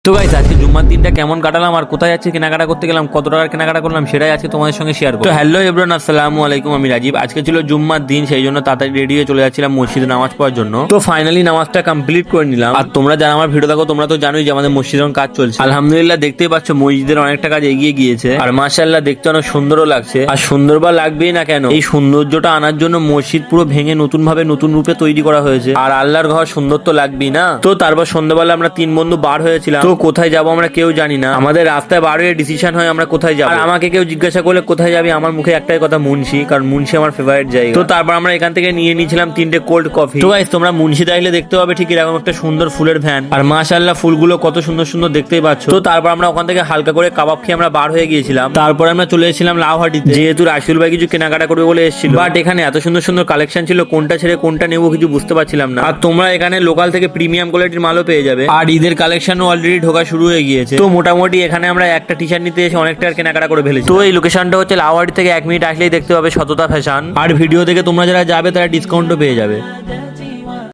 তো গাইস আজকে জুম্মার দিনটা কেমন কাটালাম আর কোথায় যাচ্ছি কেনাকাটা করতে গেলাম, কত টাকার কেনাকাটা করলাম সেটাই আজকে তোমাদের সঙ্গে শেয়ার করব। তো হ্যালো এভরিওয়ান, আসসালামু আলাইকুম, আমি রাজীব। আজকে ছিল জুম্মার দিন, সেই জন্য তাড়াতাড়ি রেডি হয়ে চলে যাচ্ছিলাম মসজিদে নামাজ পড়ার জন্য। তো ফাইনালি নামাজটা কমপ্লিট করে নিলাম। আর তোমরা যারা আমার ভিডিও দেখো তোমরা তো জানোই যে আমাদের মসজিদের কাজ চলছে। আলহামদুলিল্লাহ দেখতেই পাচ্ছ মসজিদের অনেকটা কাজ এগিয়ে গিয়েছে আর মাশাআল্লাহ দেখতে অনেক সুন্দরও লাগছে। আর সুন্দর বা লাগবেই না কেন, এই সৌন্দর্যটা আনার জন্য মসজিদ পুরো ভেঙে নতুন ভাবে নতুন রূপে তৈরি করা হয়েছে। আর আল্লাহর ঘর সুন্দর তো লাগবেই না। তো তারপর সন্ধ্যাবেলা আমরা তিন বন্ধু বার হয়েছিলাম। তো কোথায় যাবো আমরা কেউ জানি না, আমাদের রাস্তায় বার হয়ে ডিসিশন হয় আমরা কোথায় যাবো। আর আমাকে কেউ জিজ্ঞাসা করলে কোথায় যাবি, আমার মুখে একটাই কথা, মুন্সি, কারণ মুন্সি আমার ফেভারিট জায়গা। তো তারপর আমরা এখান থেকে নিয়ে নিয়েছিলাম 3টে কোল্ড কফি। তো গাইস তোমরা মুন্সি দেখলে দেখতে পাবে ঠিক এরকম একটা সুন্দর ফুলের ভ্যান, আর মাশাআল্লাহ ফুলগুলো কত সুন্দর সুন্দর দেখতেই পাচ্ছ। তো তারপর আমরা ওখান থেকে হালকা করে কাবাব খেয়ে আমরা বার হয়ে গিয়েছিলাম। তারপর আমরা চলে এসেছিলাম লাউহাটিতে, যেহেতু রাসুল ভাই কিছু কেনাকাটা করবে বলে এসেছিল। বাট এখানে এত সুন্দর সুন্দর কালেকশন ছিল, কোনটা ছেড়ে কোনটা নেবো কিছু বুঝতে পারছিলাম না। আর তোমরা এখানে লোকাল থেকে প্রিমিয়াম কোয়ালিটির মালও পেয়ে যাবে। আর ঈদের কালেকশনও অলরেডি ঢোকা শুরু হয়ে গিয়েছে। তো মোটামুটি এখানে আমরা একটা টি শার্ট নিতে এসে অনেকটা কেনাকাটা করে ফেলেছি। তো এই লোকেশনটা হচ্ছে লাউহাটি থেকে 1 মিনিট আসলেই দেখতে পাবে সততা ফ্যাশন। আর ভিডিও দেখে তোমরা যারা যাবে তারা ডিসকাউন্টও পেয়ে যাবে।